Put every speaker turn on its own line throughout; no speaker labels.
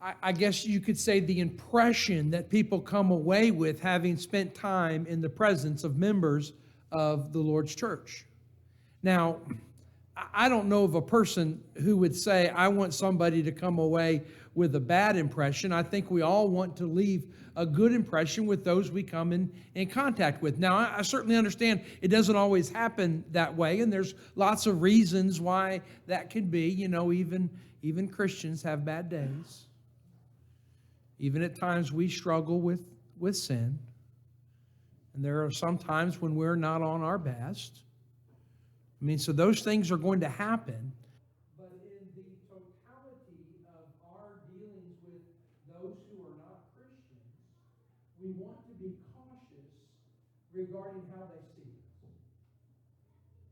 I guess you could say, the impression that people come away with having spent time in the presence of members of the Lord's church. Now, I don't know of a person who would say, I want somebody to come away with a bad impression. I think we all want to leave a good impression with those we come in contact with. Now, I certainly understand it doesn't always happen that way, and there's lots of reasons why that could be. You know, even Christians have bad days. Even at times we struggle with sin. And there are some times when we're not on our best. I mean, so those things are going to happen. But in the totality of our dealings with those who are not Christians, we want to be cautious regarding how they see us.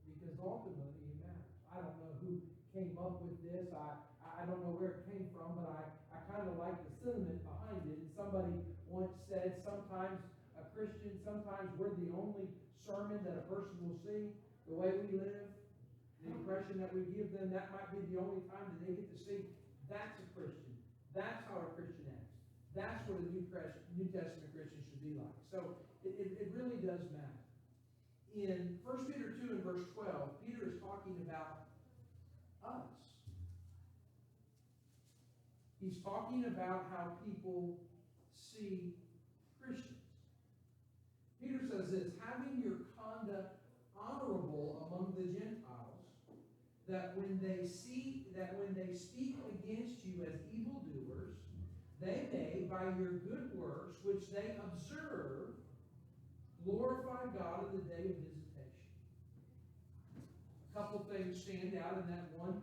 Because ultimately it matters. I don't know who came up with this. I don't know where it came from, but I kind of like the sentiment behind it. And somebody once said, sometimes a Christian, sometimes we're the only sermon that a person will see. The way we live, the impression that we give them, that might be the only time that they get to see that's a Christian. That's how a Christian acts. That's what a New Testament Christian should be like. So it really does matter. In 1 Peter 2 and verse 12, Peter is talking about us. He's talking about how people see Christians. Peter says this, having your conduct honorable among the Gentiles, that when they speak against you as evildoers, they may, by your good works, which they observe, glorify God in the day of visitation. A couple things stand out in that one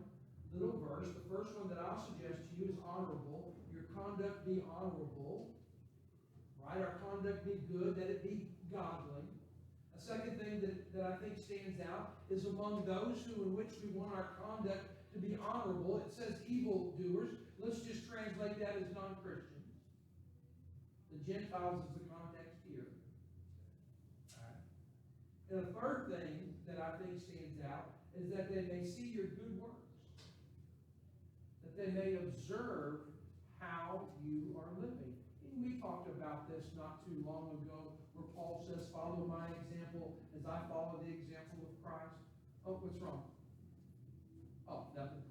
little verse. The first one that I'll suggest to you is honorable. Your conduct be honorable. Right? Our conduct be good, that it be godly. A second thing that I think stands out is among those in which we want our conduct to be honorable. It says evildoers. Let's just translate that as non-Christians. The Gentiles is the context here. Right. And a third thing that I think stands out is that they may see your good works. That they may observe how you are living. And we talked about this not too long ago, where Paul says, follow my example as I follow the example of Christ. Oh, what's wrong? Oh, nothing.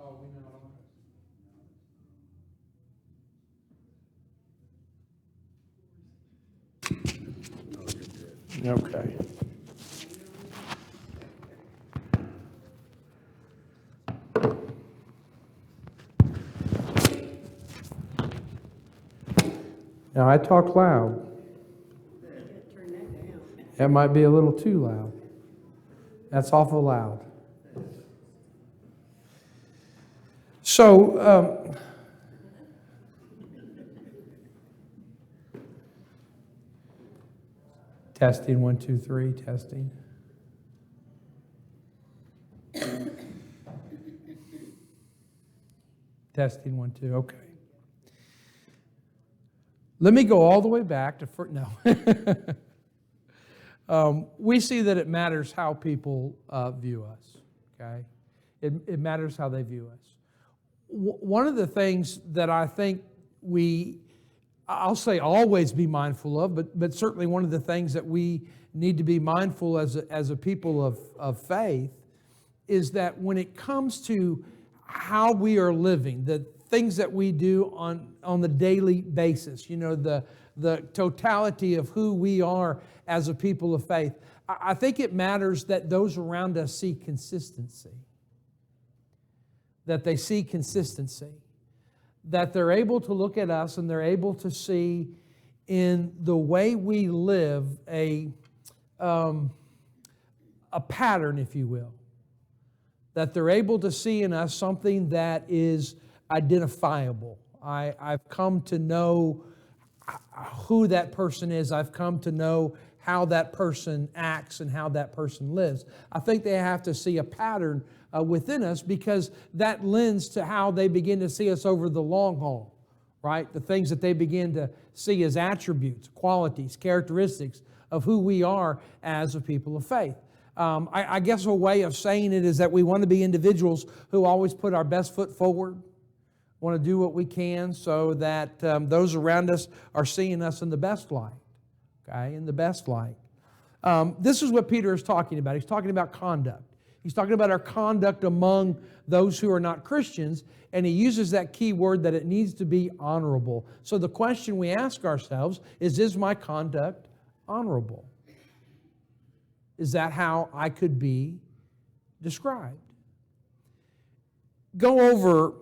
Oh, we know. Okay. Now, I talk loud. That might be a little too loud. That's awful loud. So, testing, 1, 2, 3, testing. Testing, 1, 2, okay. Let me go all the way back to, we see that it matters how people view us, okay? It matters how they view us. One of the things that I think I'll say always be mindful of, but certainly one of the things that we need to be mindful as a people of faith is that when it comes to how we are living, the things that we do on the daily basis, you know, the totality of who we are as a people of faith, I think it matters that those around us see consistency. That they see consistency. That they're able to look at us and they're able to see in the way we live a pattern, if you will. That they're able to see in us something that is identifiable. I've come to know who that person is. I've come to know how that person acts and how that person lives. I think they have to see a pattern within us, because that lends to how they begin to see us over the long haul, right? The things that they begin to see as attributes, qualities, characteristics of who we are as a people of faith. I guess a way of saying it is that we want to be individuals who always put our best foot forward, want to do what we can so that those around us are seeing us in the best light, okay, in the best light. This is what Peter is talking about. He's talking about conduct. He's talking about our conduct among those who are not Christians, and he uses that key word that it needs to be honorable. So the question we ask ourselves is my conduct honorable? Is that how I could be described? Go over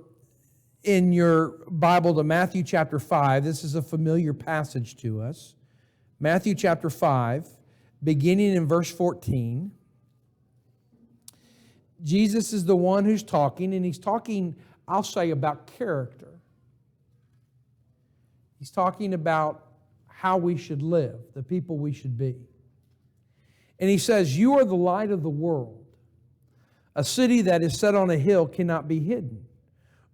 in your Bible to Matthew chapter 5. This is a familiar passage to us. Matthew chapter 5, beginning in verse 14. Jesus is the one who's talking, and he's talking, I'll say, about character. He's talking about how we should live, the people we should be. And he says, "You are the light of the world. A city that is set on a hill cannot be hidden.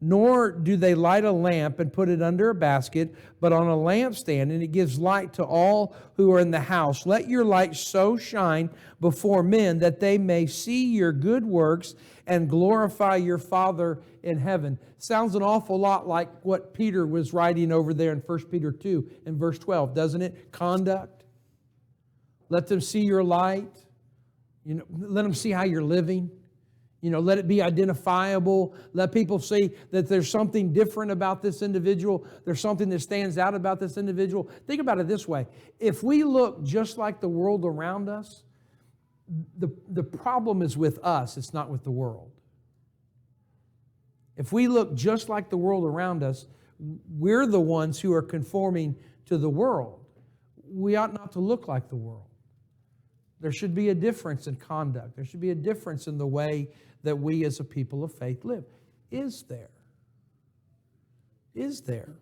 Nor do they light a lamp and put it under a basket, but on a lampstand, and it gives light to all who are in the house. Let your light so shine before men that they may see your good works and glorify your Father in heaven." Sounds an awful lot like what Peter was writing over there in 1 Peter 2 in verse 12, doesn't it? Conduct. Let them see your light. Let them see how you're living. Let it be identifiable. Let people see that there's something different about this individual. There's something that stands out about this individual. Think about it this way. If we look just like the world around us, the problem is with us. It's not with the world. If we look just like the world around us, we're the ones who are conforming to the world. We ought not to look like the world. There should be a difference in conduct. There should be a difference in the way that we as a people of faith live. Is there? Is there?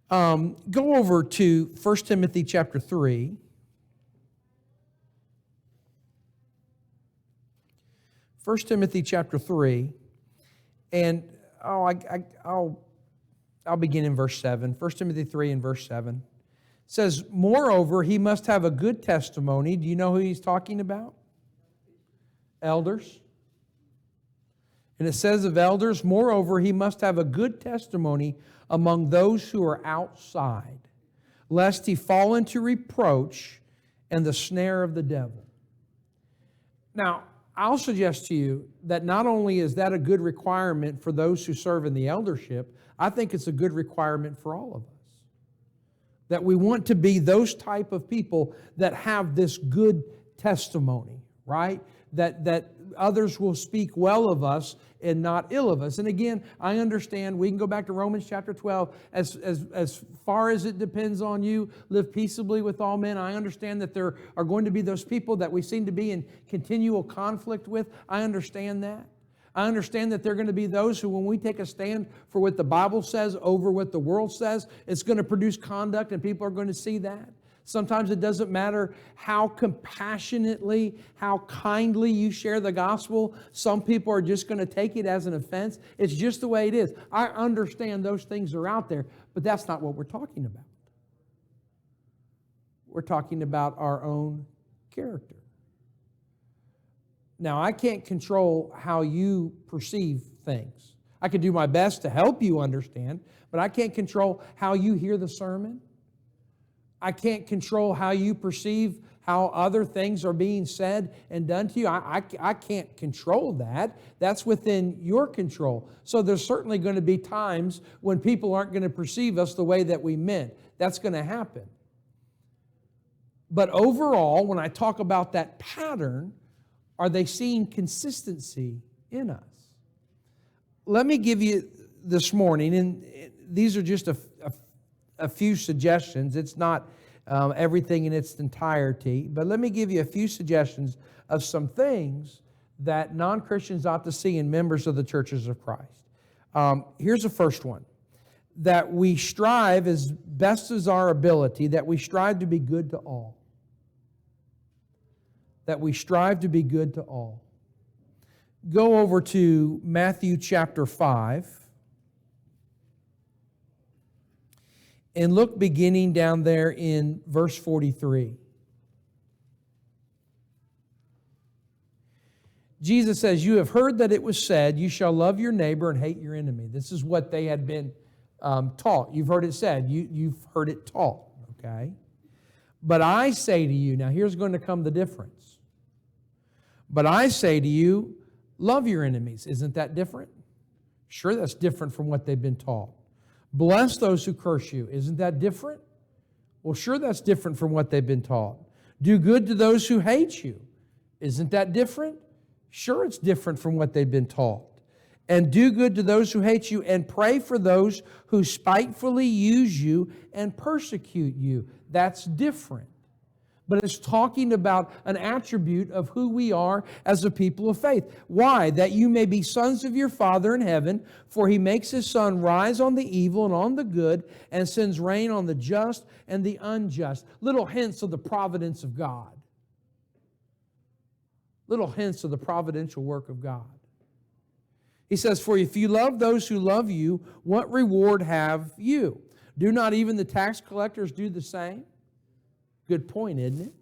Go over to 1 Timothy chapter 3. 1 Timothy chapter 3. And I'll begin in verse 7. 1 Timothy 3 and verse 7. Says, "Moreover, he must have a good testimony." Do you know who he's talking about? Elders. And it says of elders, "Moreover, he must have a good testimony among those who are outside, lest he fall into reproach and the snare of the devil." Now, I'll suggest to you that not only is that a good requirement for those who serve in the eldership, I think it's a good requirement for all of us. That we want to be those type of people that have this good testimony, right? That others will speak well of us and not ill of us. And again, I understand, we can go back to Romans chapter 12. As far as it depends on you, live peaceably with all men. I understand that there are going to be those people that we seem to be in continual conflict with. I understand that. I understand that there are going to be those who, when we take a stand for what the Bible says over what the world says, it's going to produce conduct and people are going to see that. Sometimes it doesn't matter how compassionately, how kindly you share the gospel. Some people are just going to take it as an offense. It's just the way it is. I understand those things are out there, but that's not what we're talking about. We're talking about our own character. Now, I can't control how you perceive things. I can do my best to help you understand, but I can't control how you hear the sermon. I can't control how you perceive how other things are being said and done to you. I can't control that. That's within your control. So there's certainly going to be times when people aren't going to perceive us the way that we meant. That's going to happen. But overall, when I talk about that pattern, are they seeing consistency in us? Let me give you this morning, and these are just a few suggestions. It's not everything in its entirety, but let me give you a few suggestions of some things that non-Christians ought to see in members of the churches of Christ. Here's the first one. That we strive as best as our ability, that we strive to be good to all. That we strive to be good to all. Go over to Matthew chapter 5 and look beginning down there in verse 43. Jesus says, you have heard that it was said, you shall love your neighbor and hate your enemy. This is what they had been taught. You've heard it said. You've heard it taught, okay? But I say to you, now here's going to come the difference. But I say to you, love your enemies. Isn't that different? Sure, that's different from what they've been taught. Bless those who curse you. Isn't that different? Well, sure, that's different from what they've been taught. Do good to those who hate you. Isn't that different? Sure, it's different from what they've been taught. And do good to those who hate you, and pray for those who spitefully use you and persecute you. That's different. But it's talking about an attribute of who we are as a people of faith. Why? That you may be sons of your Father in heaven, for He makes His sun rise on the evil and on the good, and sends rain on the just and the unjust. Little hints of the providence of God. Little hints of the providential work of God. He says, for if you love those who love you, what reward have you? Do not even the tax collectors do the same? Good point, isn't it?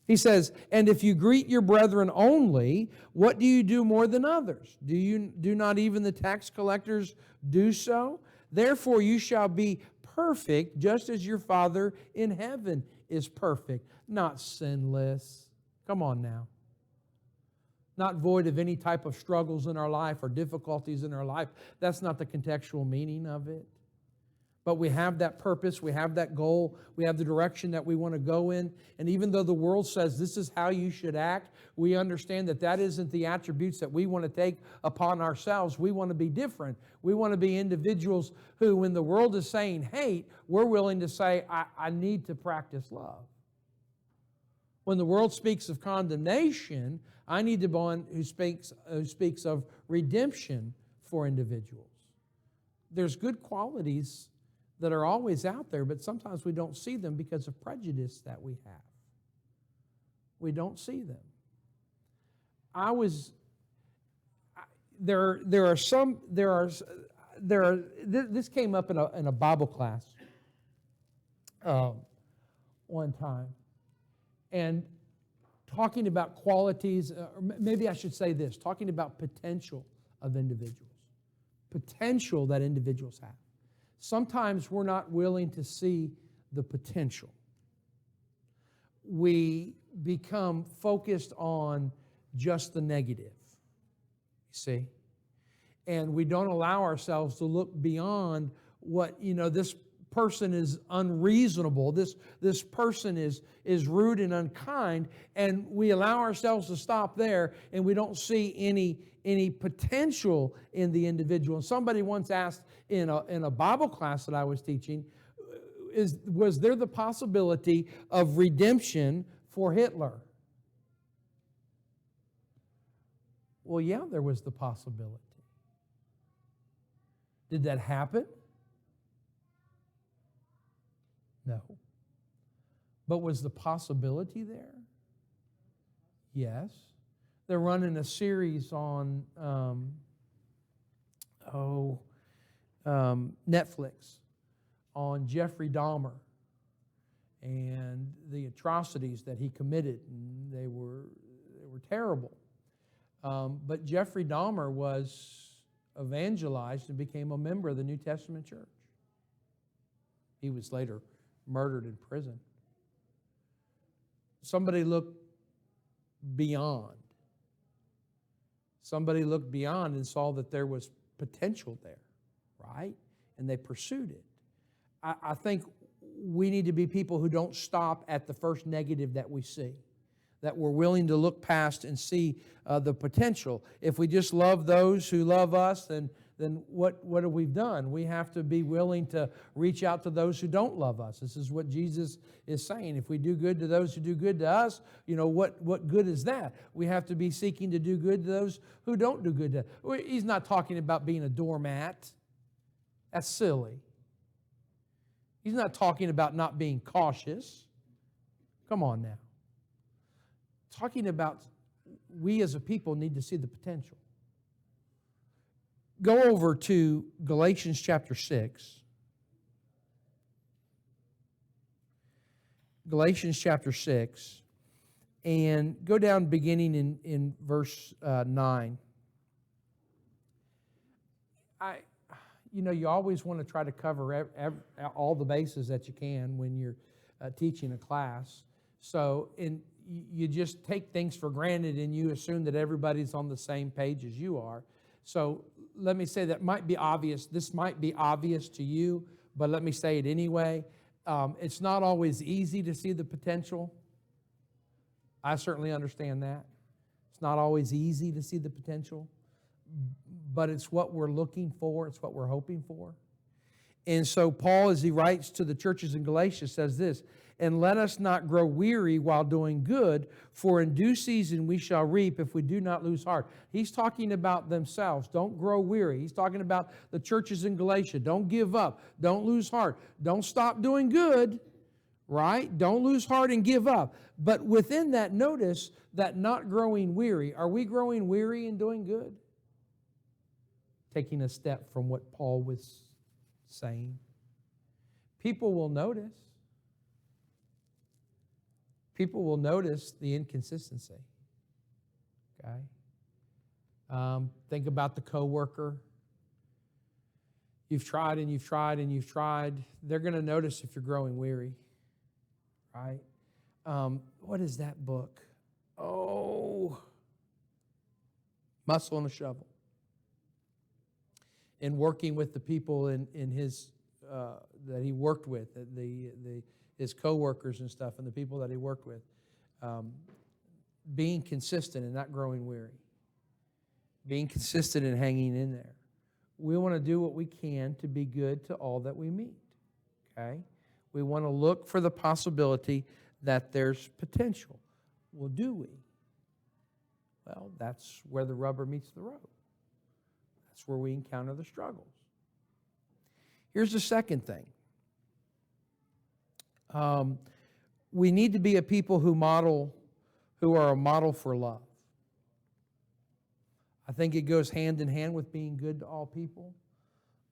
He says, and if you greet your brethren only, what do you do more than others? Do not even the tax collectors do so? Therefore you shall be perfect, just as your Father in heaven is perfect, not sinless. Come on now. Not void of any type of struggles in our life or difficulties in our life. That's not the contextual meaning of it. But we have that purpose, we have that goal, we have the direction that we want to go in. And even though the world says this is how you should act, we understand that that isn't the attributes that we want to take upon ourselves. We want to be different. We want to be individuals who, when the world is saying hate, we're willing to say, I need to practice love. When the world speaks of condemnation, I need to be one who speaks of redemption for individuals. There's good qualities that are always out there, but sometimes we don't see them because of prejudice that we have. We don't see them. This came up in a Bible class one time, and talking about qualities, or maybe I should say this, talking about potential of individuals, potential that individuals have. Sometimes we're not willing to see the potential. We become focused on just the negative, you see? And we don't allow ourselves to look beyond what, this person is unreasonable, this person is rude and unkind, and we allow ourselves to stop there, and we don't see any potential in the individual. And somebody once asked in a Bible class that I was teaching, was there the possibility of redemption for Hitler? Well, yeah, there was the possibility. Did that happen? No. But was the possibility there? Yes. They're running a series on Netflix on Jeffrey Dahmer and the atrocities that he committed, and they were terrible. But Jeffrey Dahmer was evangelized and became a member of the New Testament church. He was later murdered in prison. Somebody looked beyond. Somebody looked beyond and saw that there was potential there, right? And they pursued it. I think we need to be people who don't stop at the first negative that we see, that we're willing to look past and see the potential. If we just love those who love us, then what have we done? We have to be willing to reach out to those who don't love us. This is what Jesus is saying. If we do good to those who do good to us, what good is that? We have to be seeking to do good to those who don't do good to us. He's not talking about being a doormat. That's silly. He's not talking about not being cautious. Come on now. Talking about we as a people need to see the potential. Go over to Galatians chapter 6. Galatians chapter 6. And go down beginning in verse 9. You always want to try to cover all the bases that you can when you're teaching a class. So you just take things for granted and you assume that everybody's on the same page as you are. So let me say that might be obvious. This might be obvious to you, but let me say it anyway. It's not always easy to see the potential. I certainly understand that. It's not always easy to see the potential, but it's what we're looking for. It's what we're hoping for. And so Paul, as he writes to the churches in Galatia, says this, "And let us not grow weary while doing good, for in due season we shall reap if we do not lose heart." He's talking about themselves. Don't grow weary. He's talking about the churches in Galatia. Don't give up. Don't lose heart. Don't stop doing good, right? Don't lose heart and give up. But within that, notice that not growing weary. Are we growing weary in doing good? Taking a step from what Paul was saying. People will notice. People will notice the inconsistency. Okay? Think about the coworker. You've tried and you've tried and you've tried. They're going to notice if you're growing weary. Right? What is that book? Oh, Muscle and a Shovel. In working with the people in his that he worked with, his coworkers and stuff, and the people that he worked with, being consistent and not growing weary, being consistent and hanging in there. We want to do what we can to be good to all that we meet. Okay, we want to look for the possibility that there's potential. Well, do we? Well, that's where the rubber meets the road. That's where we encounter the struggles. Here's the second thing. We need to be a people who are a model for love. I think it goes hand in hand with being good to all people.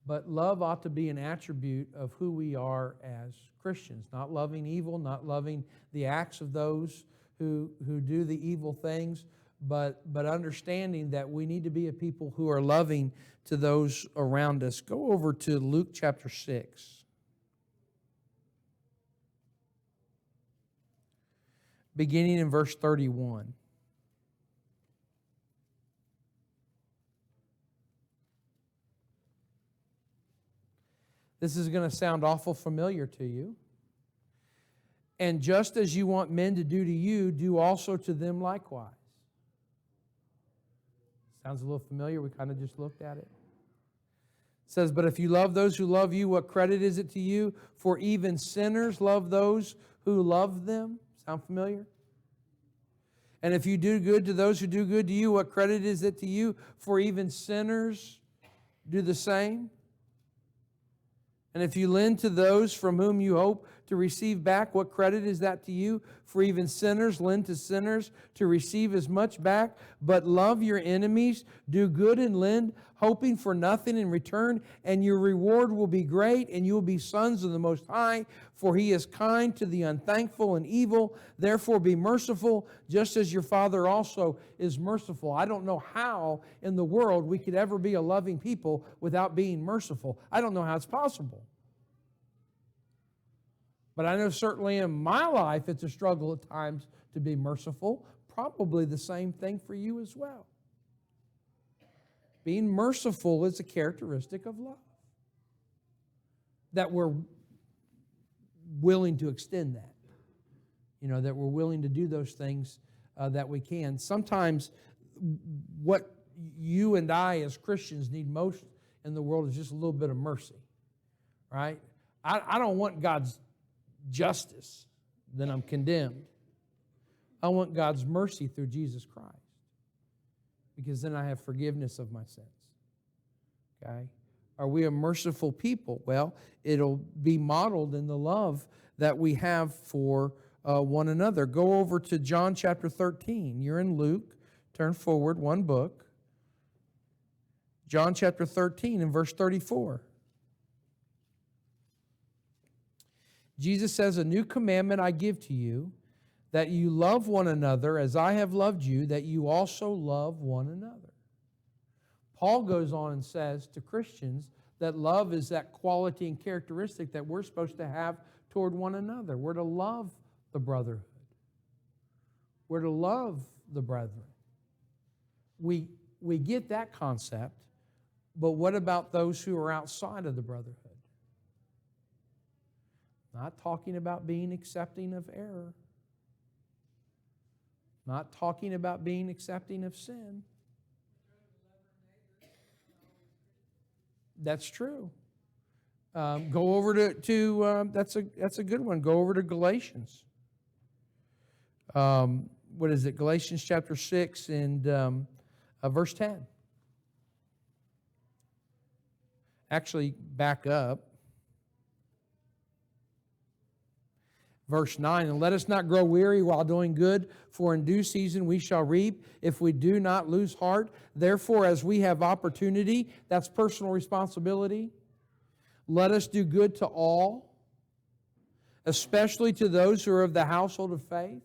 But love ought to be an attribute of who we are as Christians. Not loving evil, not loving the acts of those who do the evil things, but understanding that we need to be a people who are loving to those around us. Go over to Luke chapter 6. Beginning in verse 31. This is going to sound awful familiar to you. "And just as you want men to do to you, do also to them likewise." Sounds a little familiar. We kind of just looked at it. It says, "But if you love those who love you, what credit is it to you? For even sinners love those who love them." Sound familiar? "And if you do good to those who do good to you, what credit is it to you? For even sinners do the same. And if you lend to those from whom you hope to receive back, what credit is that to you? For even sinners lend to sinners to receive as much back. But love your enemies, do good and lend, hoping for nothing in return, and your reward will be great, and you will be sons of the Most High, for He is kind to the unthankful and evil. Therefore be merciful, just as your Father also is merciful." I don't know how in the world we could ever be a loving people without being merciful. I don't know how it's possible. But I know certainly in my life it's a struggle at times to be merciful. Probably the same thing for you as well. Being merciful is a characteristic of love. That we're willing to extend that. That we're willing to do those things that we can. Sometimes what you and I as Christians need most in the world is just a little bit of mercy. Right? I don't want God's justice, then I'm condemned. I want God's mercy through Jesus Christ, because then I have forgiveness of my sins. Okay? Are we a merciful people? Well, it'll be modeled in the love that we have for one another. Go over to John chapter 13. You're in Luke. Turn forward one book. John chapter 13 and verse 34. Jesus says, "A new commandment I give to you, that you love one another as I have loved you, that you also love one another. Paul goes on and says to Christians that love is that quality and characteristic that we're supposed to have toward one another. We're to love the brotherhood. We're to love the brethren. We get that concept, but what about those who are outside of the brotherhood? Not talking about being accepting of error. Not talking about being accepting of sin. That's true. Go over to that's a good one. Go over to Galatians. What is it? Galatians chapter 6 and verse 10. Actually, back up. Verse 9, and let us not grow weary while doing good, for in due season we shall reap if we do not lose heart. Therefore, as we have opportunity, that's personal responsibility, let us do good to all, especially to those who are of the household of faith.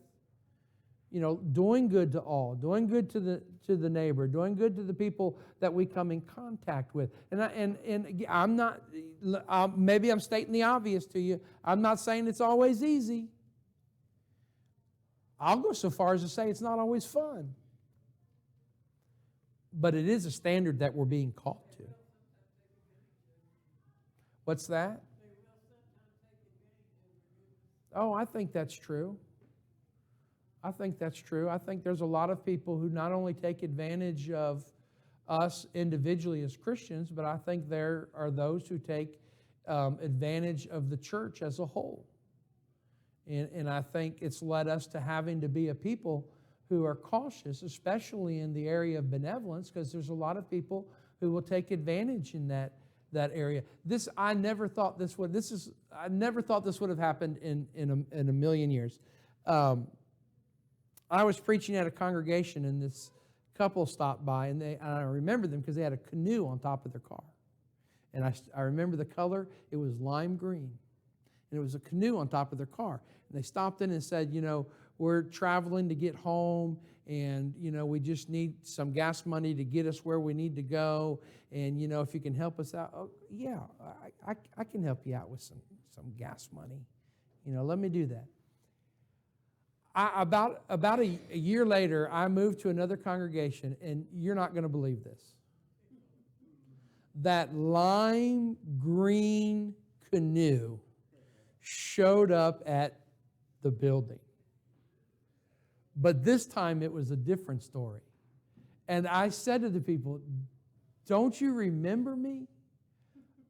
You know, doing good to all, doing good to the neighbor, doing good to the people that we come in contact with. And I'm not, maybe I'm stating the obvious to you. I'm not saying it's always easy. I'll go so far as to say it's not always fun. But it is a standard that we're being called to. What's that? Oh, I think that's true. I think that's true. I think there's a lot of people who not only take advantage of us individually as Christians, but I think there are those who take advantage of the church as a whole. And I think it's led us to having to be a people who are cautious, especially in the area of benevolence, because there's a lot of people who will take advantage in that area. I never thought this would have happened in a million years. I was preaching at a congregation, and this couple stopped by, and I remember them because they had a canoe on top of their car. And I remember the color. It was lime green. And it was a canoe on top of their car. And they stopped in and said, you know, we're traveling to get home, and, you know, we just need some gas money to get us where we need to go. And, you know, if you can help us out. Oh, yeah, I can help you out with some gas money. You know, let me do that. About a year later, I moved to another congregation, and you're not going to believe this. That lime green canoe showed up at the building. But this time it was a different story. And I said to the people, don't you remember me?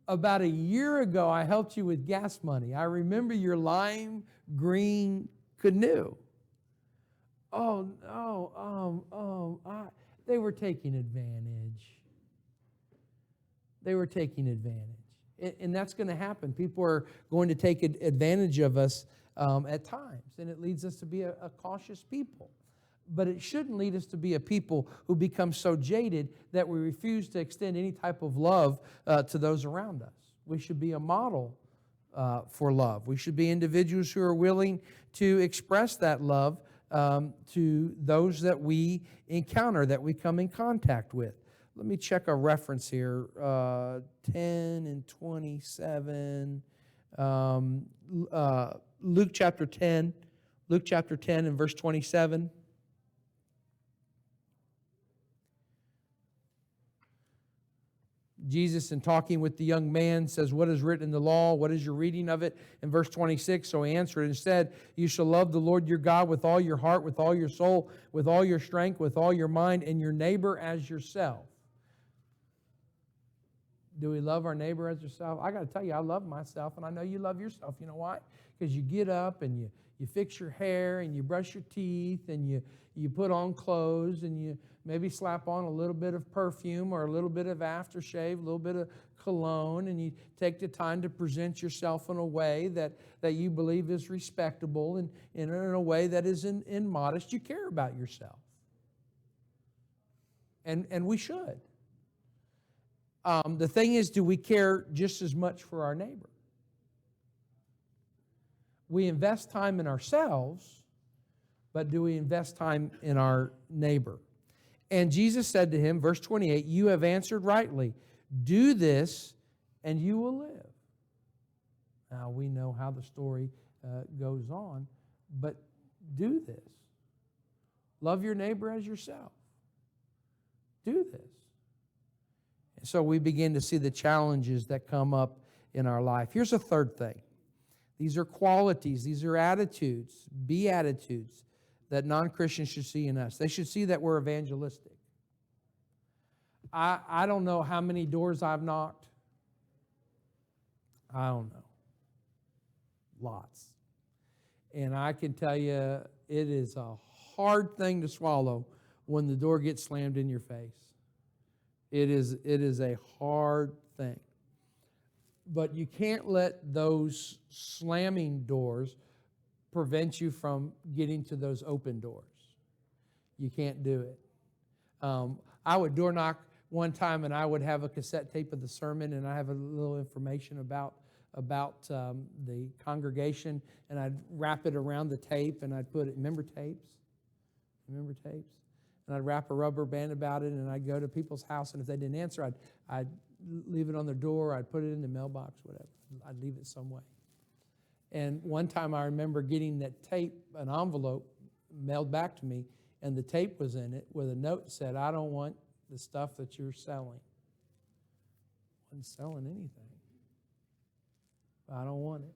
About a year ago, I helped you with gas money. I remember your lime green canoe. Oh, no, they were taking advantage. They were taking advantage. And that's going to happen. People are going to take advantage of us at times. And it leads us to be a cautious people. But it shouldn't lead us to be a people who become so jaded that we refuse to extend any type of love to those around us. We should be a model for love. We should be individuals who are willing to express that love to those that we encounter, that we come in contact with. Let me check a reference here, 10 and 27. Luke chapter 10 and verse 27. Jesus, in talking with the young man, says, what is written in the law? What is your reading of it? In verse 26, so he answered and said, you shall love the Lord your God with all your heart, with all your soul, with all your strength, with all your mind, and your neighbor as yourself. Do we love our neighbor as yourself? I got to tell you, I love myself, and I know you love yourself. You know why? Because you get up and you fix your hair, and you brush your teeth, and you put on clothes, and you maybe slap on a little bit of perfume or a little bit of aftershave, a little bit of cologne, and you take the time to present yourself in a way that you believe is respectable and in a way that is in modest. You care about yourself. And we should. The thing is, do we care just as much for our neighbor? We invest time in ourselves, but do we invest time in our neighbor? And Jesus said to him, verse 28, you have answered rightly. Do this, and you will live. Now, we know how the story goes on, but do this. Love your neighbor as yourself. Do this. And so we begin to see the challenges that come up in our life. Here's a third thing. These are qualities, these are attitudes, beatitudes that non-Christians should see in us. They should see that we're evangelistic. I don't know how many doors I've knocked. I don't know. Lots. And I can tell you, it is a hard thing to swallow when the door gets slammed in your face. It is a hard thing. But you can't let those slamming doors prevent you from getting to those open doors. You can't do it. I would door knock one time, and I would have a cassette tape of the sermon, and I have a little information about the congregation, and I'd wrap it around the tape, and I'd put it, remember tapes? And I'd wrap a rubber band about it, and I'd go to people's house, and if they didn't answer, I'd leave it on their door, I'd put it in the mailbox, whatever. I'd leave it some way. And one time I remember getting that tape, an envelope, mailed back to me, and the tape was in it with a note that said, I don't want the stuff that you're selling. I wasn't selling anything. I don't want it.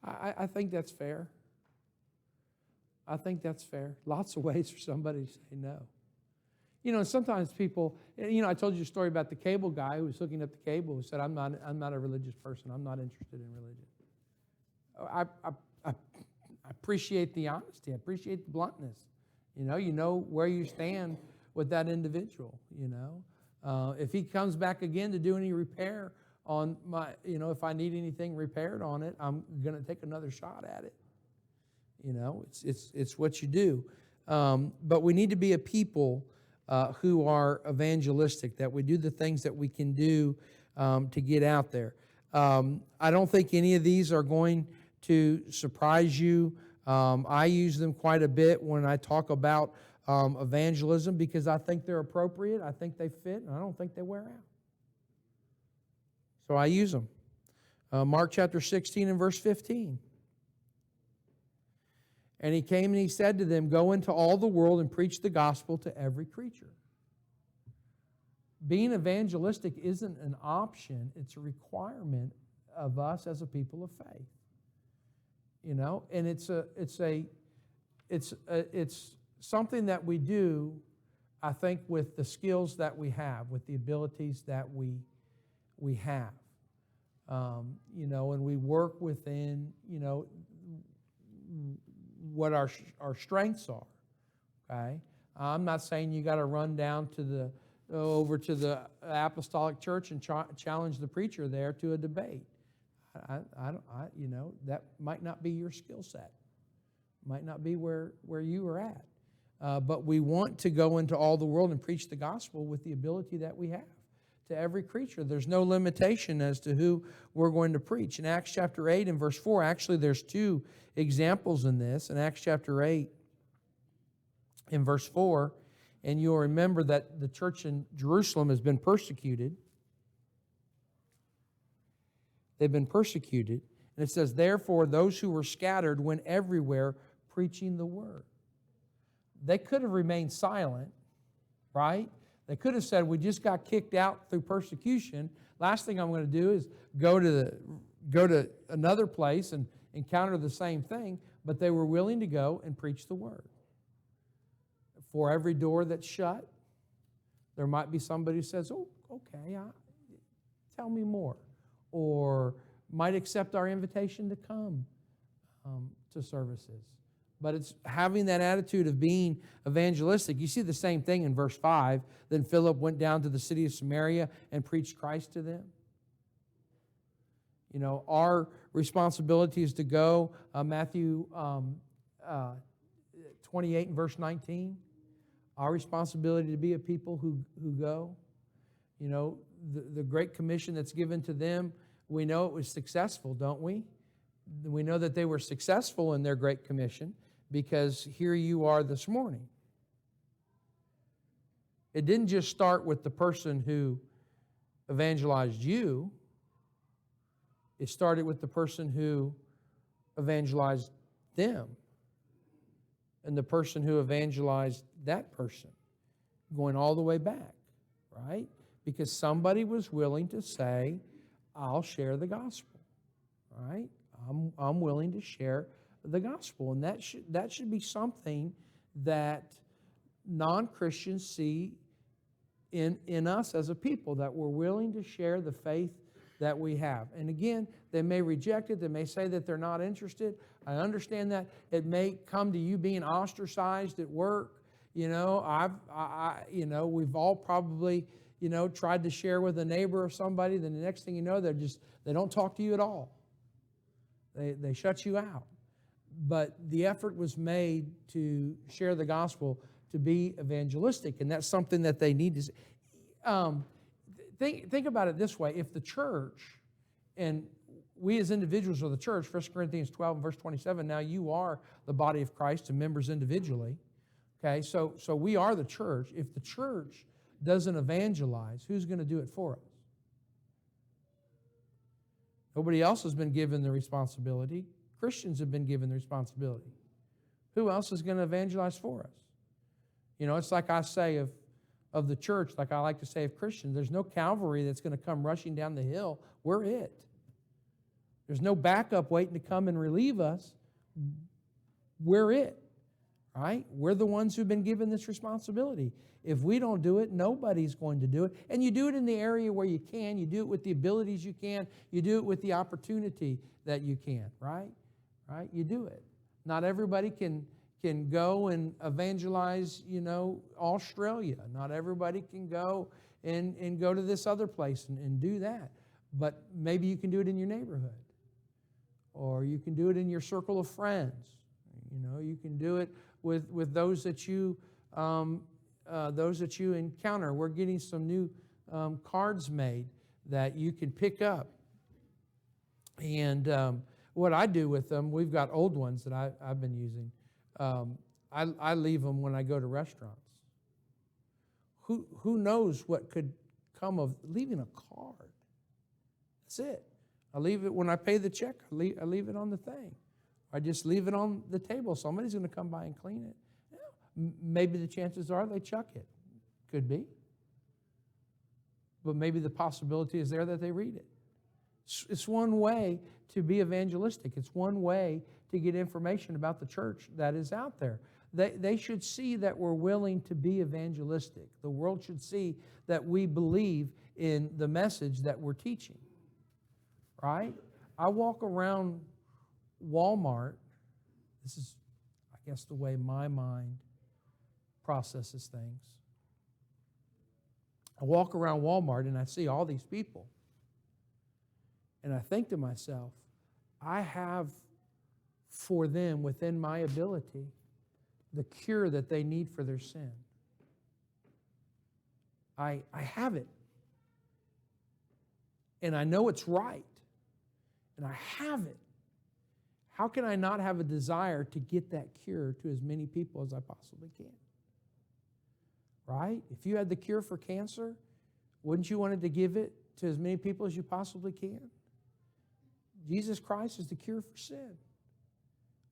I think that's fair. I think that's fair. Lots of ways for somebody to say no. You know, sometimes people, you know, I told you a story about the cable guy who was hooking up the cable who said, I'm not a religious person. I'm not interested in religion. I appreciate the honesty. I appreciate the bluntness. You know where you stand with that individual, you know. If he comes back again to do any repair on my, you know, if I need anything repaired on it, I'm going to take another shot at it. You know, it's what you do. But we need to be a people who are evangelistic, that we do the things that we can do to get out there. I don't think any of these are going to surprise you. I use them quite a bit when I talk about evangelism because I think they're appropriate, I think they fit, and I don't think they wear out. So I use them. Mark chapter 16 and verse 15. And he came and he said to them, go into all the world and preach the gospel to every creature. Being evangelistic isn't an option, it's a requirement of us as a people of faith. You know, and it's something that we do, I think, with the skills that we have, with the abilities that we have. You know, and we work within, you know, what our strengths are. Okay, I'm not saying you got to run down to over to the apostolic church and challenge the preacher there to a debate. You know, that might not be your skill set. Might not be where you are at. But we want to go into all the world and preach the gospel with the ability that we have to every creature. There's no limitation as to who we're going to preach. In Acts chapter 8 and verse 4, actually there's two examples in this. In Acts chapter 8 in verse 4, and you'll remember that the church in Jerusalem has been persecuted. They've been persecuted. And it says, therefore, those who were scattered went everywhere preaching the word. They could have remained silent, right? They could have said, we just got kicked out through persecution. Last thing I'm going to do is go to another place and encounter the same thing. But they were willing to go and preach the word. For every door that's shut, there might be somebody who says, oh, okay, tell me more. Or might accept our invitation to come to services. But it's having that attitude of being evangelistic. You see the same thing in verse 5. Then Philip went down to the city of Samaria and preached Christ to them. You know, our responsibility is to go, Matthew 28 and verse 19. our responsibility to be a people who go. You know, the Great Commission that's given to them, we know it was successful, don't we? We know that they were successful in their Great Commission because here you are this morning. It didn't just start with the person who evangelized you. It started with the person who evangelized them and the person who evangelized that person, going all the way back, right? Because somebody was willing to say, I'll share the gospel, right? I'm willing to share the gospel. And that should be something that non-Christians see in us as a people, that we're willing to share the faith that we have. And again, they may reject it. They may say that they're not interested. I understand that. It may come to you being ostracized at work. You know, we've all probably, tried to share with a neighbor or somebody. Then the next thing you know, they don't talk to you at all. They shut you out. But the effort was made to share the gospel, to be evangelistic, and that's something that they need to. Think about it this way. If the church, and we as individuals are the church, 1 Corinthians 12 and verse 27, now you are the body of Christ and members individually. Okay, so we are the church. If the church doesn't evangelize, who's going to do it for us? Nobody else has been given the responsibility. Christians have been given the responsibility. Who else is going to evangelize for us? It's like I say of the church, like I like to say of Christians, there's no cavalry that's going to come rushing down the hill. We're it. There's no backup waiting to come and relieve us. We're it, right? We're the ones who've been given this responsibility. If we don't do it, nobody's going to do it. And you do it in the area where you can. You do it with the abilities you can. You do it with the opportunity that you can, right? Right? You do it. Not everybody can go and evangelize, Australia. Not everybody can go and go to this other place and do that. But maybe you can do it in your neighborhood. Or you can do it in your circle of friends. You can do it with those that you encounter. We're getting some new cards made that you can pick up. And what I do with them, we've got old ones that I've been using. I leave them when I go to restaurants. Who knows what could come of leaving a card? That's it. I leave it when I pay the check. I leave it on the thing. I just leave it on the table. Somebody's going to come by and clean it. Yeah. Maybe the chances are they chuck it. Could be. But maybe the possibility is there that they read it. It's one way to be evangelistic. It's one way to get information about the church that is out there. They should see that we're willing to be evangelistic. The world should see that we believe in the message that we're teaching. Right? I walk around Walmart. This is, I guess, the way my mind processes things. I walk around Walmart and I see all these people. And I think to myself, I have for them within my ability the cure that they need for their sin. I have it. And I know it's right. And I have it. How can I not have a desire to get that cure to as many people as I possibly can? Right? If you had the cure for cancer, wouldn't you want to give it to as many people as you possibly can? Jesus Christ is the cure for sin.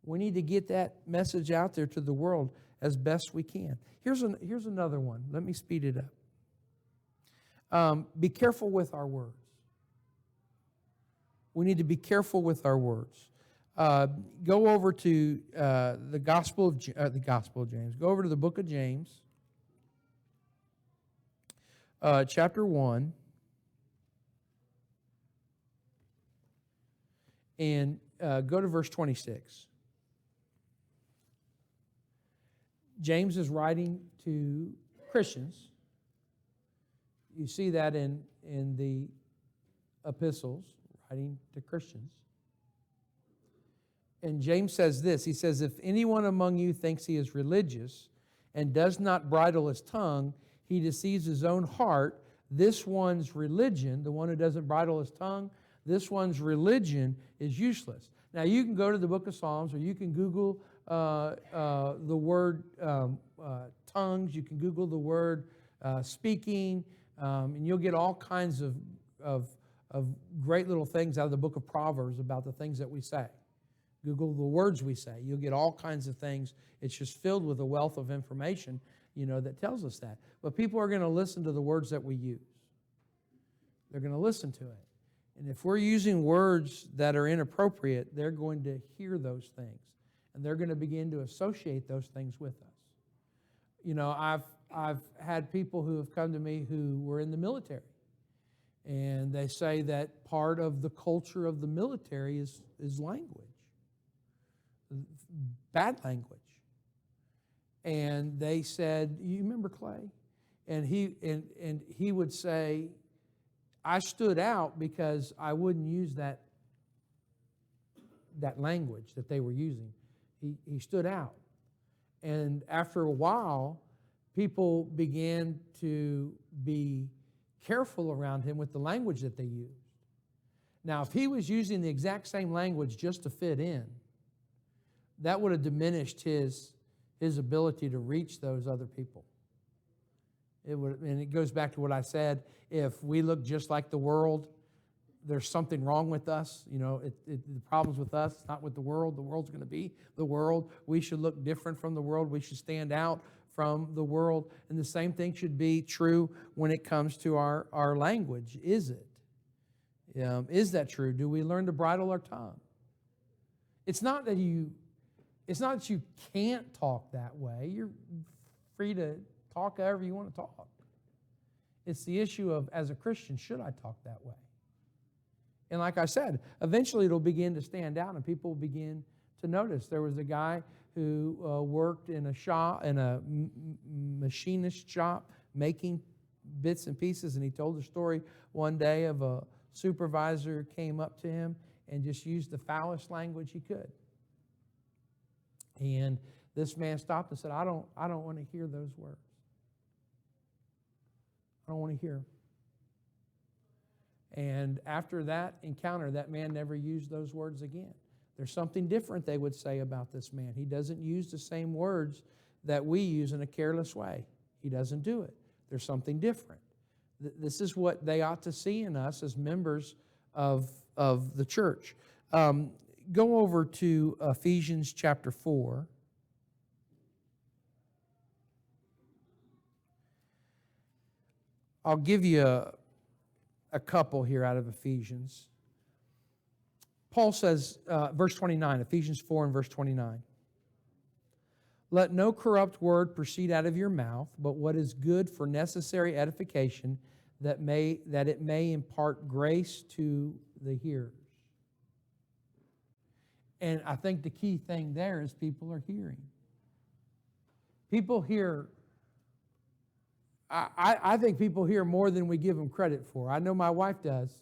We need to get that message out there to the world as best we can. Here's another one. Let me speed it up. Be careful with our words. We need to be careful with our words. Go over to the Gospel of James. Go over to the book of James, chapter 1. And go to verse 26. James is writing to Christians. You see that in the epistles, writing to Christians. And James says this. He says, if anyone among you thinks he is religious and does not bridle his tongue, he deceives his own heart. This one's religion, the one who doesn't bridle his tongue, this one's religion is useless. Now, you can go to the book of Psalms, or you can Google the word tongues. You can Google the word speaking, and you'll get all kinds of great little things out of the book of Proverbs about the things that we say. Google the words we say. You'll get all kinds of things. It's just filled with a wealth of information, that tells us that. But people are going to listen to the words that we use. They're going to listen to it. And if we're using words that are inappropriate, they're going to hear those things. And they're going to begin to associate those things with us. I've had people who have come to me who were in the military. And they say that part of the culture of the military is language. Bad language. And they said, you remember Clay? And he would say, I stood out because I wouldn't use that language that they were using. He stood out. And after a while, people began to be careful around him with the language that they used. Now, if he was using the exact same language just to fit in, that would have diminished his ability to reach those other people. And it goes back to what I said. If we look just like the world, there's something wrong with us. The problem's with us, it's not with the world. The world's going to be the world. We should look different from the world. We should stand out from the world. And the same thing should be true when it comes to our language. Is it? Is that true? Do we learn to bridle our tongue? It's not that you can't talk that way. You're free to talk however you want to talk. It's the issue of, as a Christian, should I talk that way? And like I said, eventually it'll begin to stand out and people will begin to notice. There was a guy who worked in a shop, in a machinist shop, making bits and pieces, and he told the story one day of a supervisor came up to him and just used the foulest language he could. And this man stopped and said, I don't want to hear those words. I don't want to hear them. And after that encounter, that man never used those words again. There's something different they would say about this man. He doesn't use the same words that we use in a careless way. He doesn't do it. There's something different. This is what they ought to see in us as members of the church. Go over to Ephesians chapter 4. I'll give you a couple here out of Ephesians. Paul says, verse 29, Ephesians 4 and verse 29. Let no corrupt word proceed out of your mouth, but what is good for necessary edification, that it may impart grace to the hearers. And I think the key thing there is people are hearing. People hear. I think people hear more than we give them credit for. I know my wife does,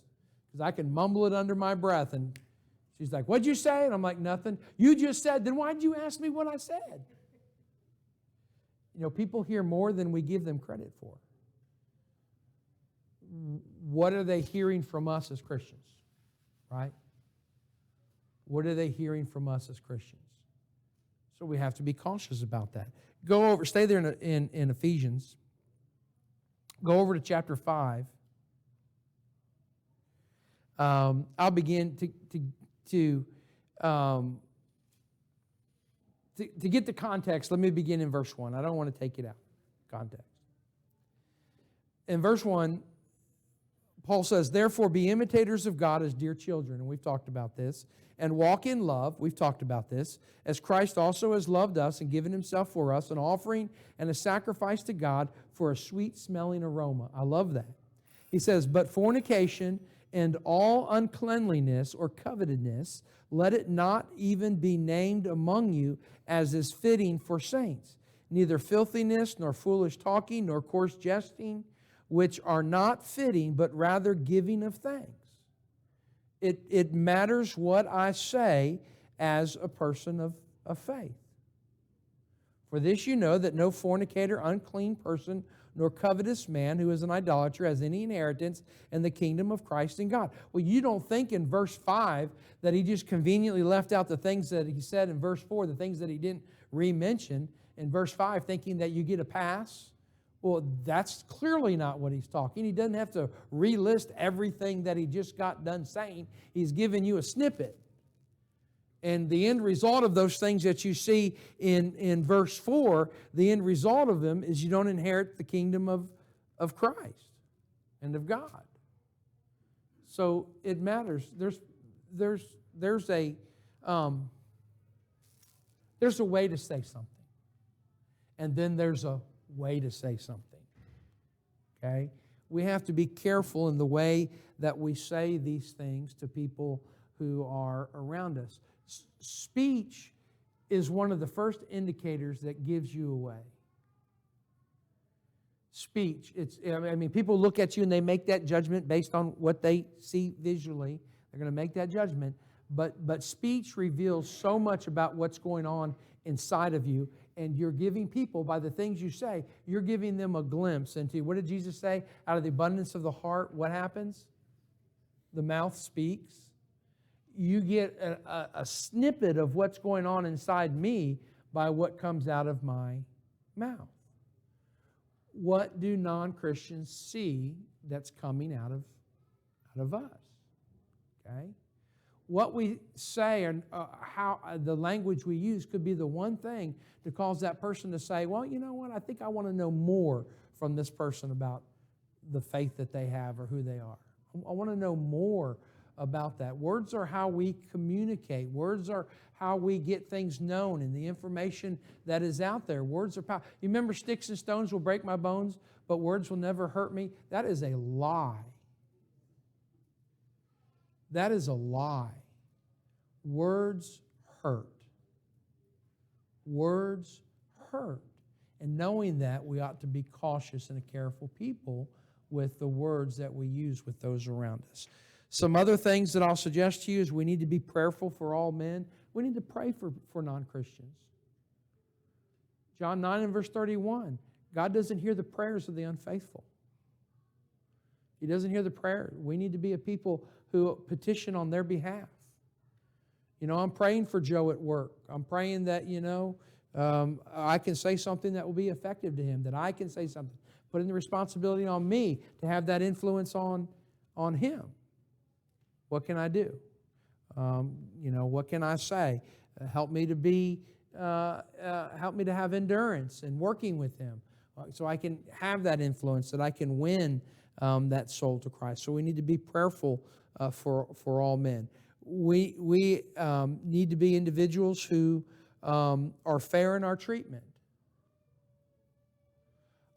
because I can mumble it under my breath, and she's like, what'd you say? And I'm like, nothing. You just said, then why'd you ask me what I said? People hear more than we give them credit for. What are they hearing from us as Christians? Right? What are they hearing from us as Christians? So we have to be cautious about that. Stay there in Ephesians. Go over to chapter 5. I'll begin to get the context. Let me begin in verse 1. I don't want to take it out. Context. In verse 1, Paul says, therefore be imitators of God as dear children, and we've talked about this, and walk in love, we've talked about this, as Christ also has loved us and given himself for us, an offering and a sacrifice to God for a sweet-smelling aroma. I love that. He says, but fornication and all uncleanliness or covetousness, let it not even be named among you as is fitting for saints. Neither filthiness, nor foolish talking, nor coarse jesting, which are not fitting, but rather giving of thanks. It matters what I say as a person of faith. For this you know that no fornicator, unclean person, nor covetous man who is an idolater has any inheritance in the kingdom of Christ and God. Well, you don't think in verse 5 that he just conveniently left out the things that he said in verse 4, the things that he didn't re-mention in verse 5, thinking that you get a pass? Well, that's clearly not what he's talking. He doesn't have to relist everything that he just got done saying. He's giving you a snippet. And the end result of those things that you see in verse 4, the end result of them is you don't inherit the kingdom of Christ and of God. So it matters. There's a way to say something. And then there's a way to say something. Okay? We have to be careful in the way that we say these things to people who are around us. Speech is one of the first indicators that gives you away. Speech. People look at you and they make that judgment based on what they see visually. They're going to make that judgment. But speech reveals so much about what's going on inside of you. And you're giving people, by the things you say, you're giving them a glimpse into, what did Jesus say? Out of the abundance of the heart, what happens? The mouth speaks. You get a snippet of what's going on inside me by what comes out of my mouth. What do non-Christians see that's coming out of us? Okay? What we say and how the language we use could be the one thing to cause that person to say, well, you know what, I think I want to know more from this person about the faith that they have or who they are. I want to know more about that. Words are how we communicate. Words are how we get things known and the information that is out there. Words are power. You remember sticks and stones will break my bones, but words will never hurt me? That is a lie. That is a lie. Words hurt. Words hurt. And knowing that, we ought to be cautious and a careful people with the words that we use with those around us. Some other things that I'll suggest to you is we need to be prayerful for all men. We need to pray for non-Christians. John 9 and verse 31, God doesn't hear the prayers of the unfaithful. He doesn't hear the prayer. We need to be a people who petition on their behalf. You know, I'm praying for Joe at work. I'm praying that, I can say something that will be effective to him, that I can say something. Putting the responsibility on me to have that influence on him. What can I do? What can I say? Help me to have endurance in working with him, so I can have that influence, that I can win that soul to Christ. So we need to be prayerful for all men. We need to be individuals who are fair in our treatment.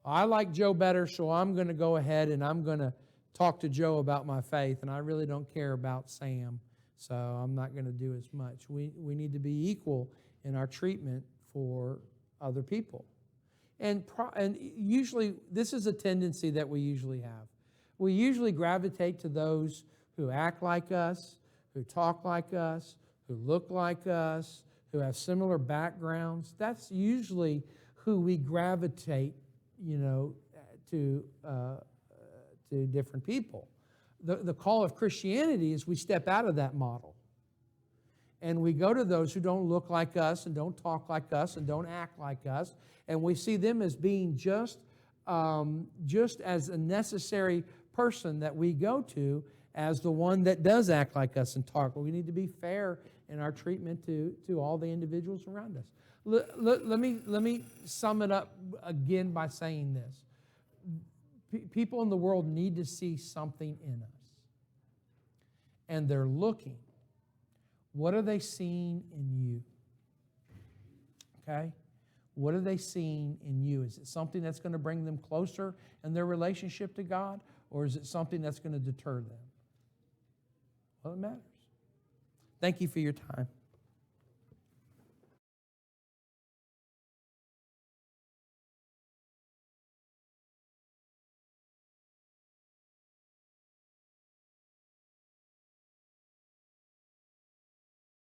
I like Joe better, so I'm going to go ahead and I'm going to talk to Joe about my faith, and I really don't care about Sam, so I'm not going to do as much. We need to be equal in our treatment for other people. And usually, this is a tendency that we usually have. We usually gravitate to those who act like us, who talk like us, who look like us, who have similar backgrounds. That's usually who we gravitate, to different people. The call of Christianity is we step out of that model. And we go to those who don't look like us and don't talk like us and don't act like us. And we see them as being just as a necessary person that we go to as the one that does act like us and talk. But we need to be fair in our treatment to all the individuals around us. Let me sum it up again by saying this. People in the world need to see something in us. And they're looking. What are they seeing in you? Okay? What are they seeing in you? Is it something that's going to bring them closer in their relationship to God? Or is it something that's going to deter them? Well, it matters. Thank you for your time.